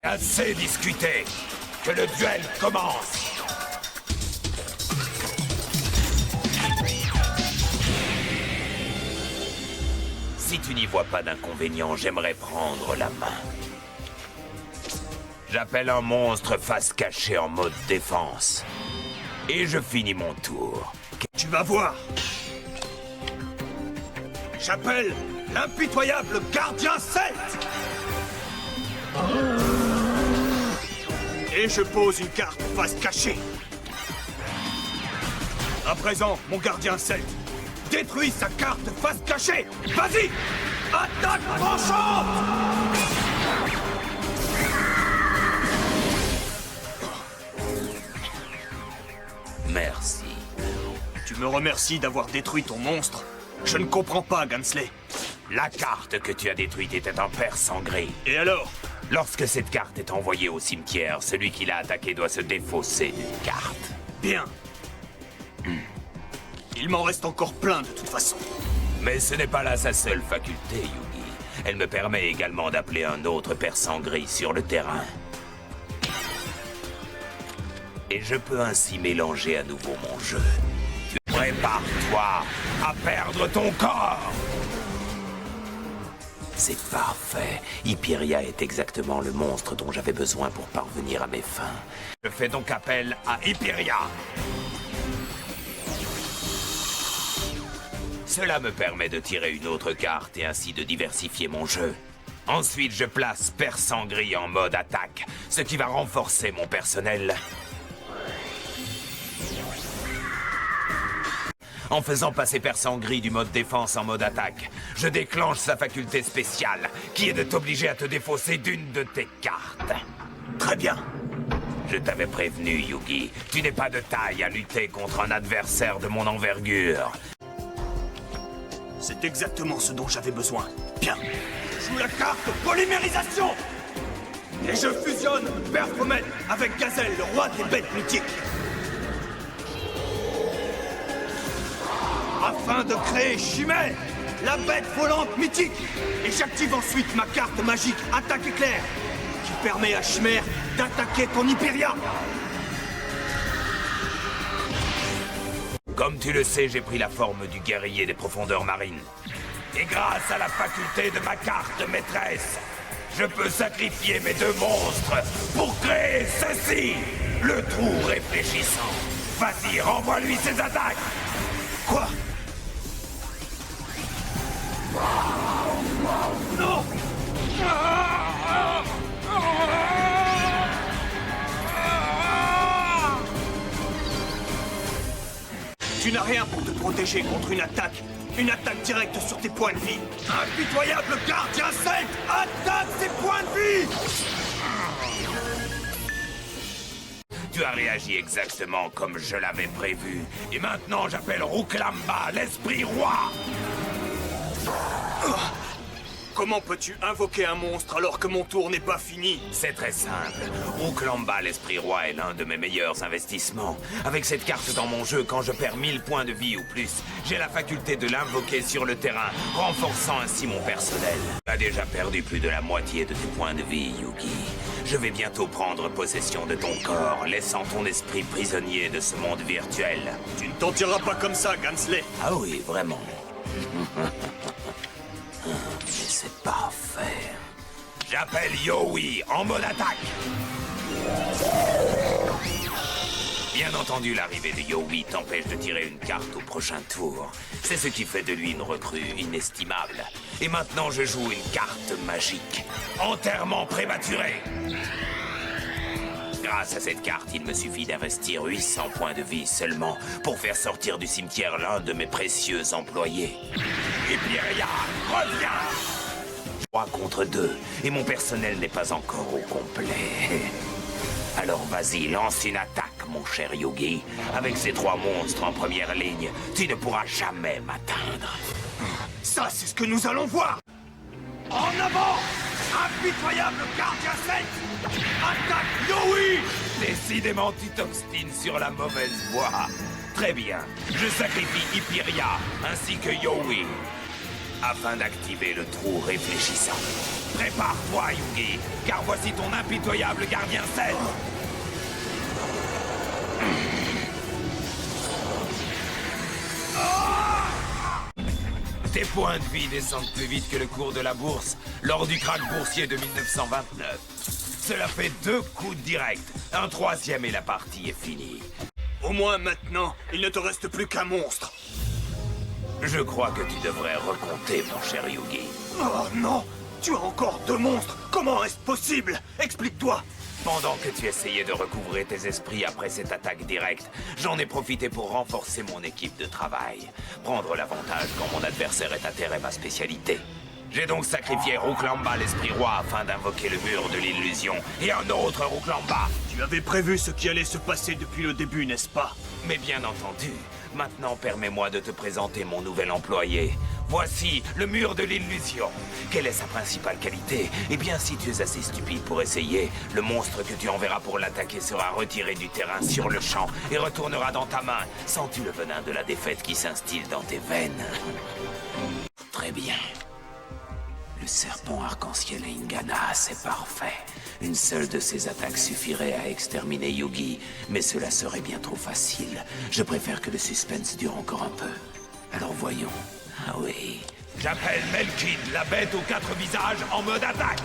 Assez discuté. Que le duel commence. Si tu n'y vois pas d'inconvénient, j'aimerais prendre la main. J'appelle un monstre face cachée en mode défense. Et je finis mon tour. Tu vas voir. J'appelle l'impitoyable gardien celte. Et je pose une carte face cachée. À présent, mon gardien celte détruit sa carte face cachée. Vas-y! Attaque tranchante! Merci. Tu me remercies d'avoir détruit ton monstre. Je ne comprends pas, Gansley. La carte que tu as détruite était un persan gris. Et alors? Lorsque cette carte est envoyée au cimetière, celui qui l'a attaqué doit se défausser d'une carte. Bien. Il m'en reste encore plein de toute façon. Mais ce n'est pas là sa seule faculté, Yugi. Elle me permet également d'appeler un autre persan gris sur le terrain. Et je peux ainsi mélanger à nouveau mon jeu. Prépare-toi à perdre ton corps! C'est parfait. Hyperia est exactement le monstre dont j'avais besoin pour parvenir à mes fins. Je fais donc appel à Hyperia. Cela me permet de tirer une autre carte et ainsi de diversifier mon jeu. Ensuite, je place Persan Gris en mode attaque, ce qui va renforcer mon personnel. En faisant passer Persan Gris du mode défense en mode attaque, je déclenche sa faculté spéciale, qui est de t'obliger à te défausser d'une de tes cartes. Très bien. Je t'avais prévenu, Yugi. Tu n'es pas de taille à lutter contre un adversaire de mon envergure. C'est exactement ce dont j'avais besoin. Bien. Je joue la carte polymérisation. Et je fusionne Baphomet avec Gazelle, le roi des bêtes mythiques. Afin de créer Chimère, la bête volante mythique. Et j'active ensuite ma carte magique Attaque Éclair, qui permet à Chimère d'attaquer ton Hyperia. Comme tu le sais, j'ai pris la forme du guerrier des profondeurs marines. Et grâce à la faculté de ma carte maîtresse, je peux sacrifier mes deux monstres pour créer ceci, le trou réfléchissant. Vas-y, renvoie-lui ses attaques. Quoi? Non! Tu n'as rien pour te protéger contre une attaque directe sur tes points de vie. Impitoyable gardien celte, attaque ses points de vie! Tu as réagi exactement comme je l'avais prévu. Et maintenant, j'appelle Ruklamba, l'esprit roi. Comment peux-tu invoquer un monstre alors que mon tour n'est pas fini? C'est très simple. Ruklamba, l'esprit roi, est l'un de mes meilleurs investissements. Avec cette carte dans mon jeu, quand je perds 1000 points de vie ou plus, j'ai la faculté de l'invoquer sur le terrain, renforçant ainsi mon personnel. Tu as déjà perdu plus de la moitié de tes points de vie, Yugi. Je vais bientôt prendre possession de ton corps, laissant ton esprit prisonnier de ce monde virtuel. Tu ne t'en tireras pas comme ça, Gansley. Ah oui, vraiment. Mais c'est parfait. J'appelle Yowie en mode attaque. Bien entendu, l'arrivée de Yowie t'empêche de tirer une carte au prochain tour. C'est ce qui fait de lui une recrue inestimable. Et maintenant, je joue une carte magique. Enterrement prématuré. Grâce à cette carte, il me suffit d'investir 800 points de vie seulement pour faire sortir du cimetière l'un de mes précieux employés. Hyperia, reviens! 3 contre 2, et mon personnel n'est pas encore au complet. Alors vas-y, lance une attaque, mon cher Yugi. Avec ces 3 monstres en première ligne, tu ne pourras jamais m'atteindre. Ça, c'est ce que nous allons voir! En avant! Impitoyable gardien celte! Attaque Yowie! Décidément, tu t'obstines sur la mauvaise voie. Très bien, je sacrifie Hyperia ainsi que Yowie afin d'activer le trou réfléchissant. Prépare-toi, Yugi, car voici ton impitoyable gardien Cell. Tes points de vie descendent plus vite que le cours de la bourse lors du krach boursier de 1929. Cela fait 2 coups directs. Un troisième et la partie est finie. Au moins maintenant, il ne te reste plus qu'un monstre. Je crois que tu devrais recompter, mon cher Yugi. Oh non! Tu as encore 2 monstres! Comment est-ce possible? Explique-toi! Pendant que tu essayais de recouvrer tes esprits après cette attaque directe, j'en ai profité pour renforcer mon équipe de travail. Prendre l'avantage quand mon adversaire est atterré ma spécialité. J'ai donc sacrifié Rouklamba, l'esprit roi, afin d'invoquer le mur de l'illusion, et un autre Rouklamba. Tu avais prévu ce qui allait se passer depuis le début, n'est-ce pas? Mais bien entendu, maintenant permets-moi de te présenter mon nouvel employé. Voici le mur de l'illusion. Quelle est sa principale qualité? Eh bien, si tu es assez stupide pour essayer, le monstre que tu enverras pour l'attaquer sera retiré du terrain sur le champ et retournera dans ta main. Sens-tu le venin de la défaite qui s'instille dans tes veines? Très bien. Le serpent arc-en-ciel Ingana, c'est parfait. Une seule de ses attaques suffirait à exterminer Yugi, mais cela serait bien trop facile. Je préfère que le suspense dure encore un peu. Alors voyons. Ah oui. J'appelle Melkid, la bête aux 4 visages, en mode attaque.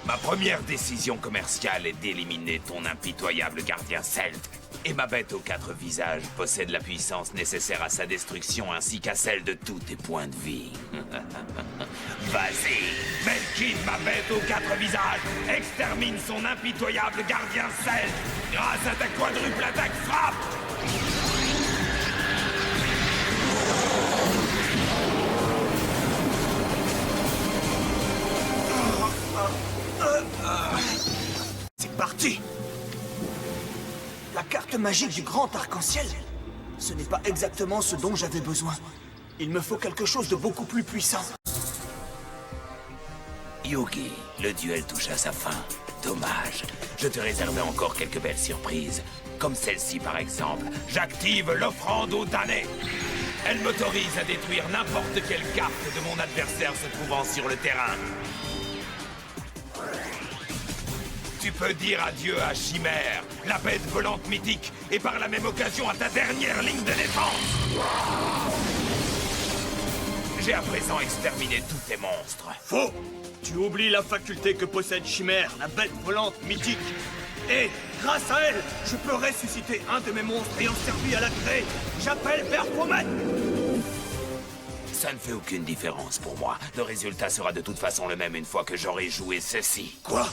Ma première décision commerciale est d'éliminer ton impitoyable gardien celte. Et ma bête aux 4 visages possède la puissance nécessaire à sa destruction ainsi qu'à celle de tous tes points de vie. Vas-y, Melkid, ma bête aux 4 visages, extermine son impitoyable gardien celte grâce à ta quadruple attaque frappe. C'est parti! La carte magique du grand arc-en-ciel? Ce n'est pas exactement ce dont j'avais besoin. Il me faut quelque chose de beaucoup plus puissant. Yugi, le duel touche à sa fin. Dommage. Je te réservais encore quelques belles surprises. Comme celle-ci par exemple. J'active l'offrande au damné. Elle m'autorise à détruire n'importe quelle carte de mon adversaire se trouvant sur le terrain. Tu peux dire adieu à Chimère, la bête volante mythique, et par la même occasion à ta dernière ligne de défense. J'ai à présent exterminé tous tes monstres. Faux! Tu oublies la faculté que possède Chimère, la bête volante mythique. Et, grâce à elle, je peux ressusciter un de mes monstres ayant servi à la créer. J'appelle Baphomet! Ça ne fait aucune différence pour moi. Le résultat sera de toute façon le même une fois que j'aurai joué ceci. Quoi?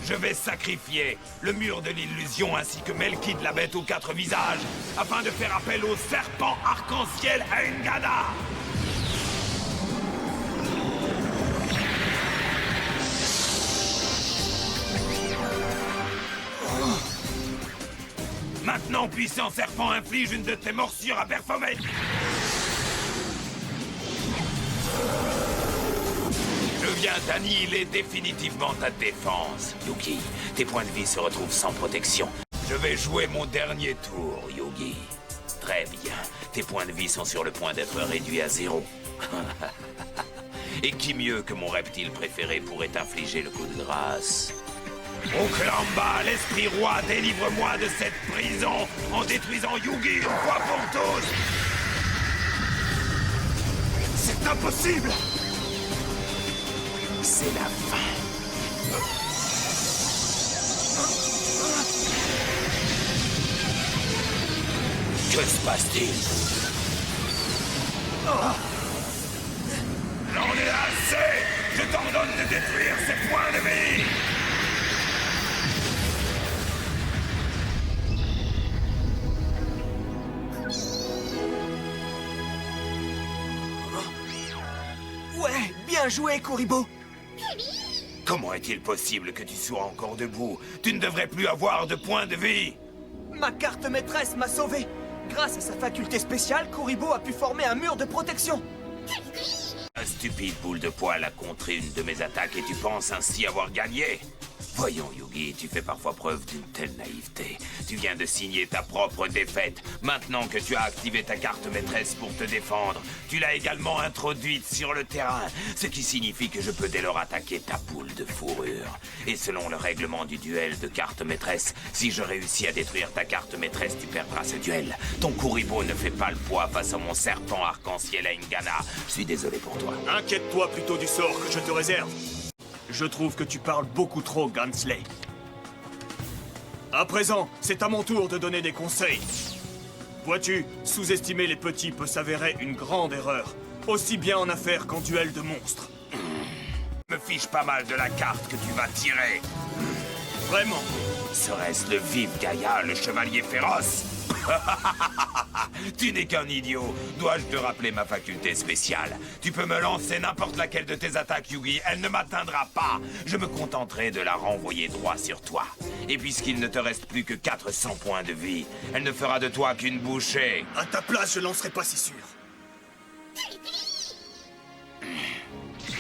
Je vais sacrifier le mur de l'illusion ainsi que Melkid, la bête aux 4 visages, afin de faire appel au serpent arc-en-ciel Ingana. Maintenant, puissant serpent, inflige une de tes morsures à Baphomet. Je viens d'annihiler définitivement ta défense, Yugi. Tes points de vie se retrouvent sans protection. Je vais jouer mon dernier tour, Yugi. Très bien. Tes points de vie sont sur le point d'être réduits à 0. Et qui mieux que mon reptile préféré pourrait infliger le coup de grâce? Rouklamba, l'esprit roi, délivre-moi de cette prison en détruisant Yugi une fois pour tous. C'est impossible! C'est la fin. Que se passe-t-il? J'en ai assez! Je t'ordonne de détruire ces points de vie! Ouais, bien joué, Kuribo! Comment est-il possible que tu sois encore debout? Tu ne devrais plus avoir de points de vie! Ma carte maîtresse m'a sauvé! Grâce à sa faculté spéciale, Kuribo a pu former un mur de protection! Un stupide boule de poil a contré une de mes attaques et tu penses ainsi avoir gagné? Voyons, Yugi, tu fais parfois preuve d'une telle naïveté. Tu viens de signer ta propre défaite. Maintenant que tu as activé ta carte maîtresse pour te défendre, tu l'as également introduite sur le terrain, ce qui signifie que je peux dès lors attaquer ta boule de fourrure. Et selon le règlement du duel de carte maîtresse, si je réussis à détruire ta carte maîtresse, tu perdras ce duel. Ton Kuribo ne fait pas le poids face à mon serpent arc-en-ciel à Ingana. Je suis désolé pour toi. Inquiète-toi plutôt du sort que je te réserve. Je trouve que tu parles beaucoup trop, Gansley. À présent, c'est à mon tour de donner des conseils. Vois-tu, sous-estimer les petits peut s'avérer une grande erreur, aussi bien en affaires qu'en duel de monstres. Me fiche pas mal de la carte que tu vas tirer. Vraiment. Serait-ce le vif Gaïa, le chevalier féroce? Tu n'es qu'un idiot. Dois-je te rappeler ma faculté spéciale? Tu peux me lancer n'importe laquelle de tes attaques, Yugi. Elle ne m'atteindra pas. Je me contenterai de la renvoyer droit sur toi. Et puisqu'il ne te reste plus que 400 points de vie, elle ne fera de toi qu'une bouchée. À ta place, je n'en serais pas si sûr.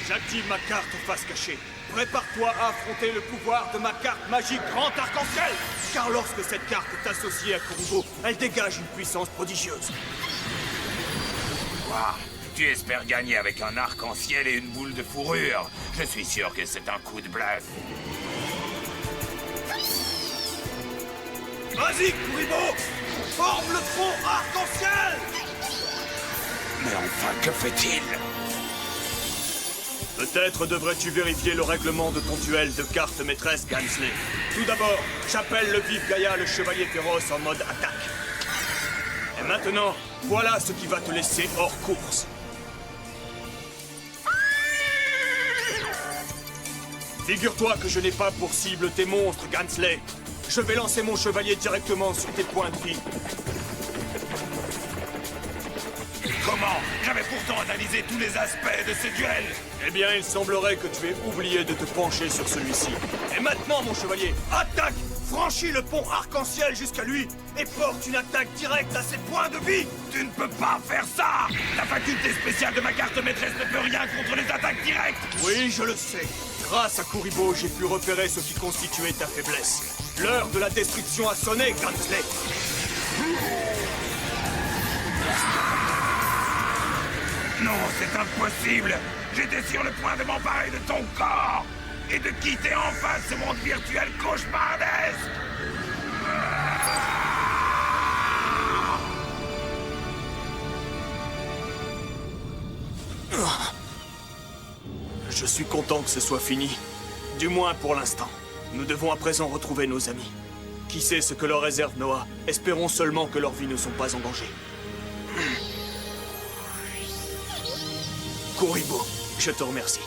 J'active ma carte face cachée. Prépare-toi à affronter le pouvoir de ma carte magique Grand Arc-en-Ciel. Car lorsque cette carte est associée à Kuribo, elle dégage une puissance prodigieuse. Quoi? Tu espères gagner avec un arc-en-ciel et une boule de fourrure? Je suis sûr que c'est un coup de bluff. Vas-y, Kuribo! Forme le front arc-en-ciel! Mais enfin, que fait-il? Peut-être devrais-tu vérifier le règlement de ton duel de carte maîtresse, Gansley. Tout d'abord, j'appelle le vif Gaïa, le chevalier féroce, en mode attaque. Et maintenant, voilà ce qui va te laisser hors course. Figure-toi que je n'ai pas pour cible tes monstres, Gansley. Je vais lancer mon chevalier directement sur tes points de vie. Comment? J'avais pourtant analysé tous les aspects de ce duel. Eh bien, il semblerait que tu aies oublié de te pencher sur celui-ci. Et maintenant, mon chevalier, attaque! Franchis le pont arc-en-ciel jusqu'à lui et porte une attaque directe à ses points de vie! Tu ne peux pas faire ça! La faculté spéciale de ma carte maîtresse ne peut rien contre les attaques directes! Oui, je le sais. Grâce à Kuribo, j'ai pu repérer ce qui constituait ta faiblesse. L'heure de la destruction a sonné, Gansley. Non, c'est impossible! J'étais sur le point de m'emparer de ton corps et de quitter enfin ce monde virtuel cauchemardesque! Je suis content que ce soit fini. Du moins pour l'instant. Nous devons à présent retrouver nos amis. Qui sait ce que leur réserve Noah? Espérons seulement que leurs vies ne sont pas en danger. Kuribo, je te remercie.